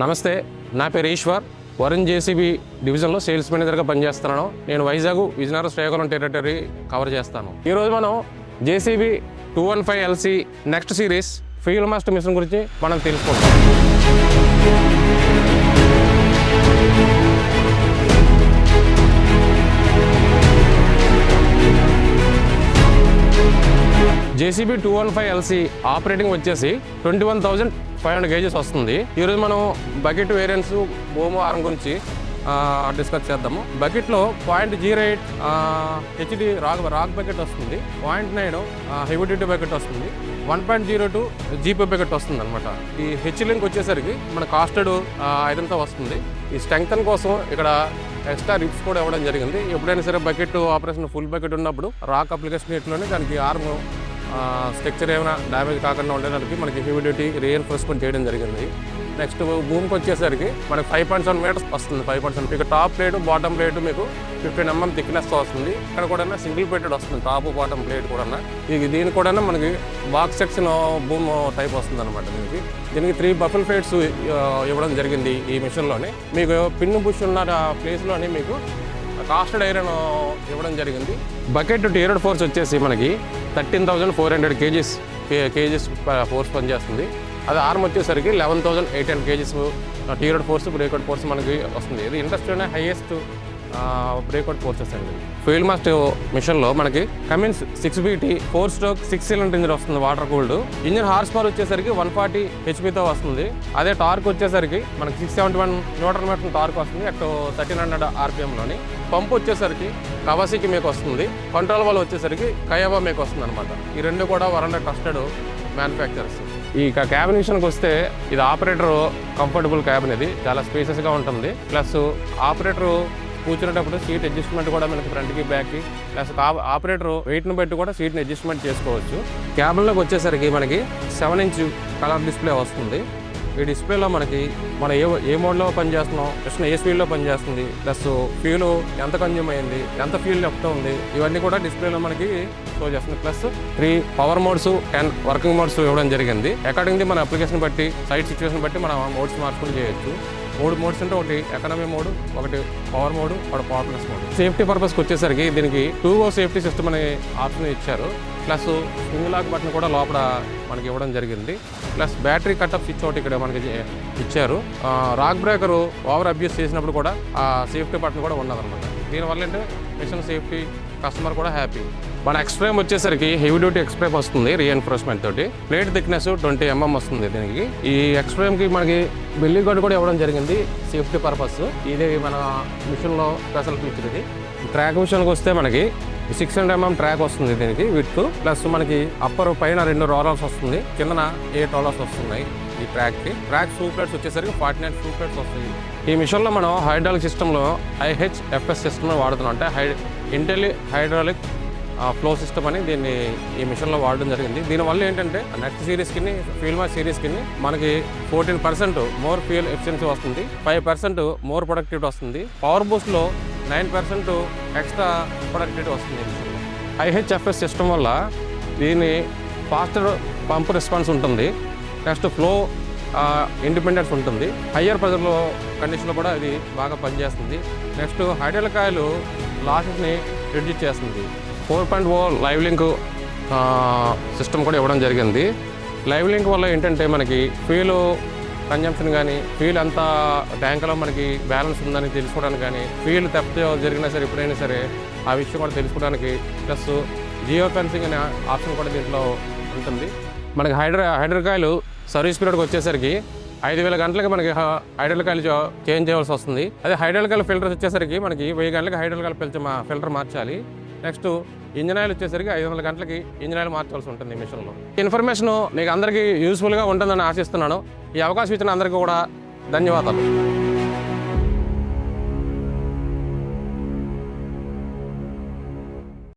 నమస్తే, నా పేరు ఈశ్వర్. వరుణ్ జేసీబీ డివిజన్లో సేల్స్ మేనేజర్గా పనిచేస్తున్నాను. నేను వైజాగ్ విజయనగరం శ్రీకాకుళం టెరిటరీ కవర్ చేస్తాను. ఈరోజు మనం JCB 215LC next series field master machine గురించి మనం తెలుసుకుంటాం. జేసీబీ 215LC ఆపరేటింగ్ వచ్చేసి 21,500 కేజెస్ వస్తుంది. ఈరోజు మనం బకెట్ వేరియన్స్ బోమ్ ఆర్మ్ గురించి డిస్కస్ చేద్దాము. బకెట్లో 0.08 హెచ్డి రాక్ బకెట్ వస్తుంది, 0.9 హెవీ డ్యూటీ బకెట్ వస్తుంది, 1.02 జీపీ బకెట్ వస్తుంది అనమాట. ఈ హెచ్ లింక్ వచ్చేసరికి మన కాస్టెడ్ ఐదంతా వస్తుంది. ఈ స్ట్రెంగ్తన్ కోసం ఇక్కడ ఎక్స్ట్రా రిప్స్ కూడా ఇవ్వడం జరిగింది. ఎప్పుడైనా సరే బకెట్ ఆపరేషన్ ఫుల్ బకెట్ ఉన్నప్పుడు రాక్ అప్లికేషన్ ఇట్లోనే దానికి ఆర్మ్ స్ట్రక్చర్ ఏమైనా డ్యామేజ్ కాకుండా ఉండడానికి మనకి హెవీ డ్యూటీ రీఎన్ఫోర్స్మెంట్ చేయడం జరిగింది. నెక్స్ట్ భూమికి వచ్చేసరికి మనకి 5.7 మీటర్స్ వస్తుంది. 5.7 ఇక టాప్ ప్లేట్ బాటమ్ ప్లేట్ మీకు 15 mm థిక్నెస్ వస్తుంది. ఇక్కడ కూడా సింగిల్ ప్లేటెడ్ వస్తుంది, టాప్ బాటమ్ ప్లేట్ కూడా. దీనికి కూడా మనకి బాక్స్ సెక్షన్ భూమ్ టైప్ వస్తుంది అనమాట. దీనికి 3 బఫెల్ ప్లేట్స్ ఇవ్వడం జరిగింది ఈ మిషన్లోనే. మీకు పిన్ బుష్ ఉన్న ప్లేస్లోనే మీకు కాస్టెడ్ ఐరన్ ఇవ్వడం జరిగింది. బకెట్ టీయర్డ్ ఫోర్స్ వచ్చేసి మనకి 13,400 కేజీస్ ఫోర్స్ పనిచేస్తుంది. అది ఆర్మ్ వచ్చేసరికి 11,800 KGs tear out force breakout force మనకి వస్తుంది. ఇది ఇండస్ట్రీలోనే హైయెస్ట్ బ్రేక్అవుట్ ఫోర్సెస్ అండి. ఫీల్డ్ మాస్టర్ మిషన్లో మనకి Cummins 6BT 4-stroke 6-cylinder engine వస్తుంది, water cooled. Engine horse power వచ్చేసరికి 140 HP వస్తుంది. అదే టార్క్ వచ్చేసరికి మనకి 671 Nm టార్క్ వస్తుంది అట్ 1300 RPMలోని. పంప్ వచ్చేసరికి కవాసికి మీకు వస్తుంది. కంట్రోల్ వాల్ వచ్చేసరికి కయాబా మీకు వస్తుంది అనమాట. ఈ రెండు కూడా వరండా ట్రస్టెడ్ మ్యానుఫ్యాక్చరర్స్. ఈ క్యాబిన్ విషయానికి వస్తే ఇది ఆపరేటర్ కంఫర్టబుల్ క్యాబిన్. ఇది చాలా స్పేసెస్గా ఉంటుంది. ప్లస్ ఆపరేటర్ కూర్చునేటప్పుడు సీట్ అడ్జస్ట్మెంట్ కూడా మనకి ఫ్రంట్కి బ్యాక్కి, ప్లస్ ఆపరేటర్ వెయిట్ని బట్టి కూడా సీట్ని అడ్జస్ట్మెంట్ చేసుకోవచ్చు. క్యాబిన్లోకి వచ్చేసరికి మనకి 7-inch కలర్ డిస్ప్లే వస్తుంది. ఈ డిస్ప్లేలో మనకి మనం ఏ మోడ్లో పనిచేస్తున్నాం, జస్ట్ ఏ స్పీడ్లో పనిచేస్తుంది, ప్లస్ ఫ్యూల్ ఎంత కన్జ్యూమ్ అయింది, ఎంత ఫ్యూల్ లెఫ్ట్ ఉంది, ఇవన్నీ కూడా డిస్ప్లేలో మనకి షో చేస్తుంది. Plus 3 power modes, 10 working modes ఇవ్వడం జరిగింది. అకార్డింగ్ మన అప్లికేషన్ బట్టి, సైట్ సిచ్యువేషన్ బట్టి మనం మోడ్స్ మార్చుకుని చేయొచ్చు. 3 మోడ్స్ అంటే ఒకటి ఎకనామీ మోడ్, ఒకటి పవర్ మోడ్, ఒకటి పవర్ ప్లస్ మోడ్. సేఫ్టీ పర్పస్కి వచ్చేసరికి దీనికి 2-go సేఫ్టీ సిస్టమ్ అనే ఆప్షన్ ఇచ్చారు. ప్లస్ స్వింగ్ లాక్ బటన్ కూడా లోపల మనకి ఇవ్వడం జరిగింది. ప్లస్ బ్యాటరీ కట్అప్ స్విచ్ ఒకటి ఇక్కడ మనకి ఇచ్చారు. రాక్ బ్రేకర్ ఓవర్ అబ్యూస్ చేసినప్పుడు కూడా ఆ సేఫ్టీ బటన్ కూడా ఉన్నదన్నమాట. దీనివల్ల అంటే మిషన్ సేఫ్టీ, కస్టమర్ కూడా హ్యాపీ. మన ఎక్స్ఫ్రేమ్ వచ్చేసరికి హెవీ డ్యూటీ ఎక్స్ఫ్రేమ్ వస్తుంది రీఎన్ఫోర్స్మెంట్ తోటి. ప్లేట్ థిక్నెస్ 20 mm వస్తుంది దీనికి. ఈ ఎక్స్ఫ్రేమ్కి మనకి బెల్లీ గార్డ్ కూడా ఇవ్వడం జరిగింది సేఫ్టీ పర్పస్. ఇది మన మిషన్లో స్పెషల్ ఫీచర్. ఇది ట్రాక్ విషయానికి వస్తే మనకి 600 mm ట్రాక్ వస్తుంది దీనికి విత్. ప్లస్ మనకి అప్పర్ పైన 2 రోలర్స్ వస్తుంది, కిందన 8 రోలర్స్ వస్తున్నాయి ఈ ట్రాక్కి. ట్రాక్ షూ ప్లేట్స్ వచ్చేసరికి 49 షూ ప్లేట్స్ వస్తాయి. ఈ మిషన్లో మనం హైడ్రాలిక్ సిస్టంలో IHFS సిస్టమ్ వాడుతున్నాం. అంటే ఇంటెల్ హైడ్రాలిక్ ఫ్లో సిస్టమ్ అని దీన్ని ఈ మిషన్లో వాడడం జరిగింది. దీనివల్ల ఏంటంటే నెక్స్ట్ సిరీస్కి, ఫీల్డ్ మాస్ సిరీస్కి మనకి 14% మోర్ ఫ్యూయల్ ఎఫిషియన్సీ వస్తుంది, 5% మోర్ ప్రొడక్టివిటీ వస్తుంది, పవర్ బూస్ట్లో 9% ఎక్స్ట్రా ప్రొడక్టివిటీ వస్తుంది. IHFS సిస్టమ్ వల్ల దీని ఫాస్టర్ పంప్ రెస్పాన్స్ ఉంటుంది. నెక్స్ట్ ఫ్లో ఇండిపెండెన్స్ ఉంటుంది. హయ్యర్ ప్రెజర్లో కండిషన్లో కూడా ఇది బాగా పనిచేస్తుంది. నెక్స్ట్ హైడ్రాలిక్ ఆయిల్ లాసెస్ని రిడ్యూస్ చేస్తుంది. 4.0 లైవ్ లింక్ సిస్టమ్ కూడా ఇవ్వడం జరిగింది. లైవ్ లింక్ వల్ల ఏంటంటే మనకి ఫ్యూల్ కన్జంప్షన్ కానీ, ఫ్యూల్ అంతా ట్యాంక్లో మనకి బ్యాలెన్స్ ఉందని తెలుసుకోవడానికి కానీ, ఫ్యూల్ థెఫ్ట్ జరిగినా సరే ఎప్పుడైనా సరే ఆ విషయం కూడా తెలుసుకోవడానికి, ప్లస్ జియో ఫెన్సింగ్ అనే ఆప్షన్ కూడా దీంట్లో ఉంటుంది. మనకి హైడ్రాలిక్ ఆయిల్ సర్వీస్ పీరియడ్కి వచ్చేసరికి 5,000 గంటలకి మనకి హైడ్రాలిక్ ఆయిల్ చేంజ్ చేయాల్సి వస్తుంది. అదే హైడ్రాలిక్ ఆయిల్ ఫిల్టర్స్ వచ్చేసరికి మనకి 1000 గంటలకి హైడ్రాలిక్ ఆయిల్ ఫిల్టర్ మార్చాలి. నెక్స్ట్ ఇంజిన్ ఆయిల్ వచ్చేసరికి 500 గంటలకి ఇంజిన్ ఆయిల్ మార్చాల్సి ఉంటుంది ఈ మిషన్లో. ఇన్ఫర్మేషన్ మీకు అందరికీ యూస్ఫుల్గా ఉంటుందని ఆశిస్తున్నాను. ఈ అవకాశం ఇచ్చిన అందరికీ కూడా ధన్యవాదాలు.